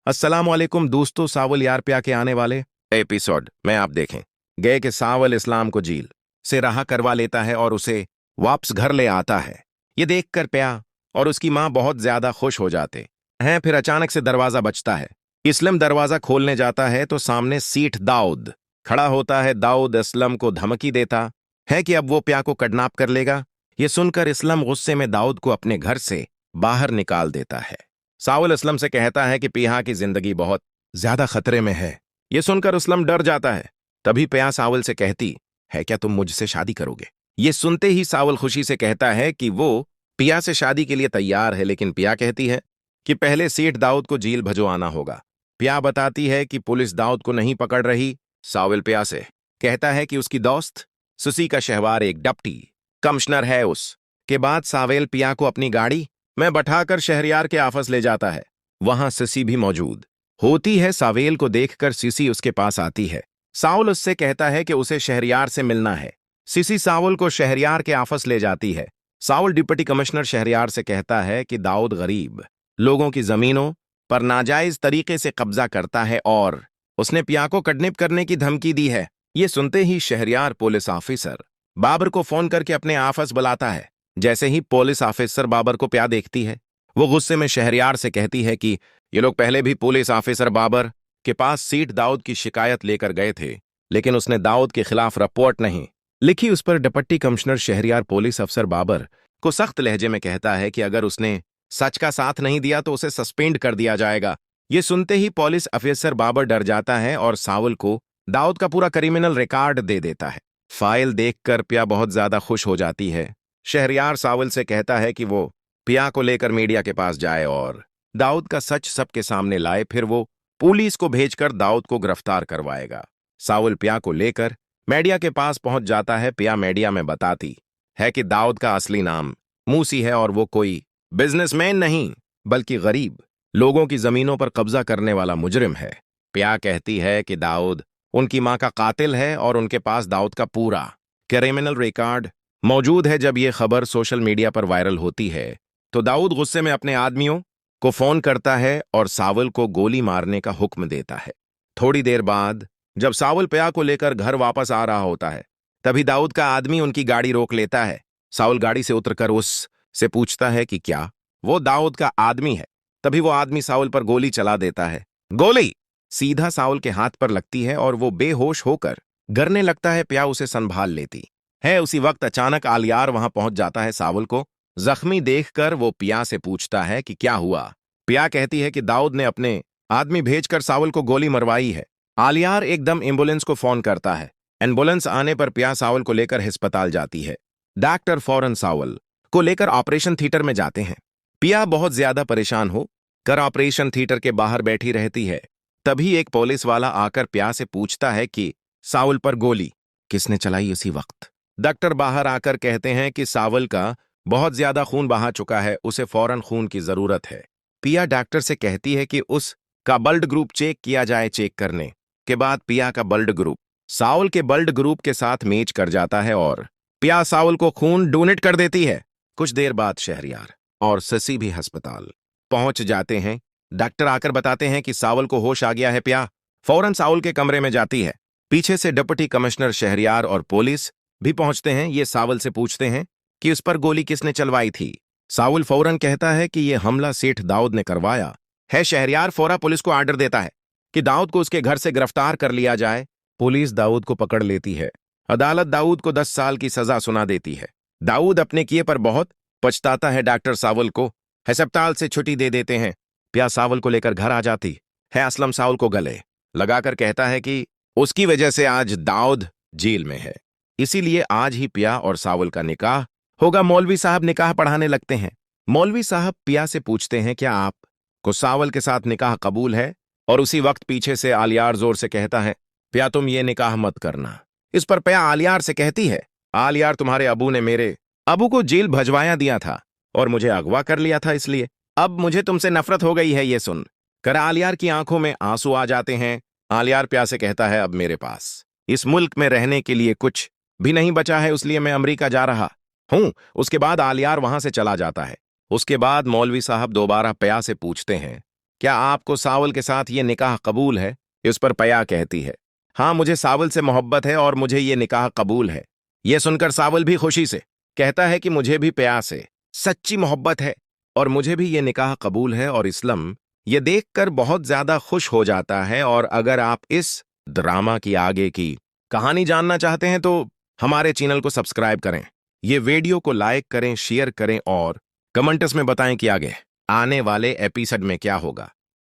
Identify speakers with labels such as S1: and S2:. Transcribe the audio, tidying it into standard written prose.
S1: अस्सलामुअलैकुम दोस्तों, सावल यार प्या के आने वाले एपिसोड में आप देखें गए कि सावल इस्लाम को जेल से रहा करवा लेता है और उसे वापस घर ले आता है। ये देखकर प्या और उसकी माँ बहुत ज्यादा खुश हो जाते हैं। फिर अचानक से दरवाजा बजता है। इस्लम दरवाजा खोलने जाता है तो सामने सीठ दाऊद खड़ा होता है। दाऊद इस्लम को धमकी देता है कि अब वो प्या को किडनैप कर लेगा। ये सुनकर इस्लम गुस्से में दाऊद को अपने घर से बाहर निकाल देता है। साउल असलम से कहता है कि पिया की जिंदगी बहुत ज्यादा खतरे में है। यह सुनकर असलम डर जाता है। तभी पिया सावल से कहती है, क्या तुम मुझसे शादी करोगे? ये सुनते ही सावल खुशी से कहता है कि वो पिया से शादी के लिए तैयार है, लेकिन पिया कहती है कि पहले सेठ दाऊद को जेल भजवाना होगा। पिया बताती है कि पुलिस दाऊद को नहीं पकड़ रही। सावल पिया से कहता है कि उसकी दोस्त सुसी का शहवार एक डिप्टी कमिश्नर है। उसके बाद सावेल पिया को अपनी गाड़ी में बैठाकर शहरयार के ऑफिस ले जाता है। वहां सिसी भी मौजूद होती है। सावेल को देखकर सिसी उसके पास आती है। साउल उससे कहता है कि उसे शहरयार से मिलना है। सिसी साउल को शहरयार के ऑफिस ले जाती है। साउल डिप्टी कमिश्नर शहरयार से कहता है कि दाऊद गरीब लोगों की जमीनों पर नाजायज तरीके से कब्जा करता है और उसने पिया को किडनैप करने की धमकी दी है। ये सुनते ही शहरयार पुलिस ऑफिसर बाबर को फोन करके अपने ऑफिस बुलाता है। जैसे ही पुलिस ऑफिसर बाबर को प्या देखती है, वो गुस्से में शहरयार से कहती है कि ये लोग पहले भी पुलिस ऑफिसर बाबर के पास सीठ दाऊद की शिकायत लेकर गए थे, लेकिन उसने दाऊद के खिलाफ रिपोर्ट नहीं लिखी। उस पर डिप्टी कमिश्नर शहरयार पुलिस अफसर बाबर को सख्त लहजे में कहता है कि अगर उसने सच का साथ नहीं दिया तो उसे सस्पेंड कर दिया जाएगा। ये सुनते ही पुलिस ऑफिसर बाबर डर जाता है और सावल को दाऊद का पूरा क्रिमिनल रिकॉर्ड दे देता है। फाइल देखकर प्या बहुत ज्यादा खुश हो जाती है। शहरयार सावल से कहता है कि वो पिया को लेकर मीडिया के पास जाए और दाऊद का सच सबके सामने लाए। फिर वो पुलिस को भेजकर दाऊद को गिरफ्तार करवाएगा। सावल पिया को लेकर मीडिया के पास पहुंच जाता है। पिया मीडिया में बताती है कि दाऊद का असली नाम मूसी है और वो कोई बिजनेसमैन नहीं बल्कि गरीब लोगों की जमीनों पर कब्जा करने वाला मुजरिम है। पिया कहती है कि दाऊद उनकी मां का कातिल है और उनके पास दाऊद का पूरा क्रिमिनल रिकॉर्ड मौजूद है। जब यह खबर सोशल मीडिया पर वायरल होती है तो दाऊद गुस्से में अपने आदमियों को फोन करता है और सावल को गोली मारने का हुक्म देता है। थोड़ी देर बाद जब सावल पिया को लेकर घर वापस आ रहा होता है, तभी दाऊद का आदमी उनकी गाड़ी रोक लेता है। सावल गाड़ी से उतरकर उससे पूछता है कि क्या वो दाऊद का आदमी है। तभी वो आदमी सावल पर गोली चला देता है। गोली सीधा सावल के हाथ पर लगती है और वो बेहोश होकर गिरने लगता है। पिया उसे संभाल लेती है। उसी वक्त अचानक आलियार वहां पहुंच जाता है। सावल को जख्मी देखकर वो पिया से पूछता है कि क्या हुआ। पिया कहती है कि दाऊद ने अपने आदमी भेजकर सावल को गोली मरवाई है। आलियार एकदम एम्बुलेंस को फोन करता है। एम्बुलेंस आने पर पिया सावल को लेकर अस्पताल जाती है। डॉक्टर फौरन सावल को लेकर ऑपरेशन थिएटर में जाते हैं। पिया बहुत ज्यादा परेशान हो कर ऑपरेशन थिएटर के बाहर बैठी रहती है। तभी एक पुलिस वाला आकर पिया से पूछता है कि सावल पर गोली किसने चलाई। उसी वक्त डॉक्टर बाहर आकर कहते हैं कि सावल का बहुत ज्यादा खून बहा चुका है, उसे फौरन खून की जरूरत है। पिया डॉक्टर से कहती है कि उसका ब्लड ग्रुप चेक किया जाए। चेक करने के बाद पिया का ब्लड ग्रुप सावल के ब्लड ग्रुप के साथ मैच कर जाता है और पिया सावल को खून डोनेट कर देती है। कुछ देर बाद शहरयार और शशि भी अस्पताल पहुंच जाते हैं। डॉक्टर आकर बताते हैं कि सावल को होश आ गया है। पिया फौरन सावल के कमरे में जाती है। पीछे से डिप्टी कमिश्नर शहरयार और पुलिस भी पहुंचते हैं। ये सावल से पूछते हैं कि उस पर गोली किसने चलवाई थी। सावल फौरन कहता है कि यह हमला सेठ दाऊद ने करवाया है। शहरयार फौरन पुलिस को ऑर्डर देता है कि दाऊद को उसके घर से गिरफ्तार कर लिया जाए। पुलिस दाऊद को पकड़ लेती है। अदालत दाऊद को 10 साल की सजा सुना देती है। दाऊद अपने किए पर बहुत पछताता है। डॉक्टर सावल को अस्पताल से छुट्टी दे देते हैं। पिया सावल को लेकर घर आ जाती है। असलम सावल को गले लगाकर कहता है कि उसकी वजह से आज दाऊद जेल में है, इसीलिए आज ही पिया और सावल का निकाह होगा। मौलवी साहब निकाह पढ़ाने लगते हैं। मौलवी साहब पिया से पूछते हैं, क्या आप को सावल के साथ निकाह कबूल है? और उसी वक्त पीछे से आलियार जोर से कहता है, पिया तुम ये निकाह मत करना। इस पर पिया आलियार से कहती है, आलियार तुम्हारे अबू ने मेरे अबू को जेल भजवाया दिया था और मुझे अगवा कर लिया था, इसलिए अब मुझे तुमसे नफरत हो गई है। ये सुन कर आलियार की आंखों में आंसू आ जाते हैं। आलियार प्या से कहता है, अब मेरे पास इस मुल्क में रहने के लिए कुछ भी नहीं बचा है, इसलिए मैं अमेरिका जा रहा हूं। उसके बाद आलियार वहां से चला जाता है। उसके बाद मौलवी साहब दोबारा प्या से पूछते हैं क्या आपको सावल के साथ ये निकाह कबूल है? इस पर पया कहती है, हाँ मुझे सावल से मोहब्बत है और मुझे ये निकाह कबूल है। ये सुनकर सावल भी खुशी से कहता है कि मुझे भी पया से सच्ची मोहब्बत है और मुझे भी ये निकाह कबूल है। और इस्लाम ये देखकर बहुत ज्यादा खुश हो जाता है। और अगर आप इस ड्रामा की आगे की कहानी जानना चाहते हैं तो हमारे चैनल को सब्सक्राइब करें, ये वीडियो को लाइक करें, शेयर करें और कमेंट्स में बताएं कि आगे आने वाले एपिसोड में क्या होगा।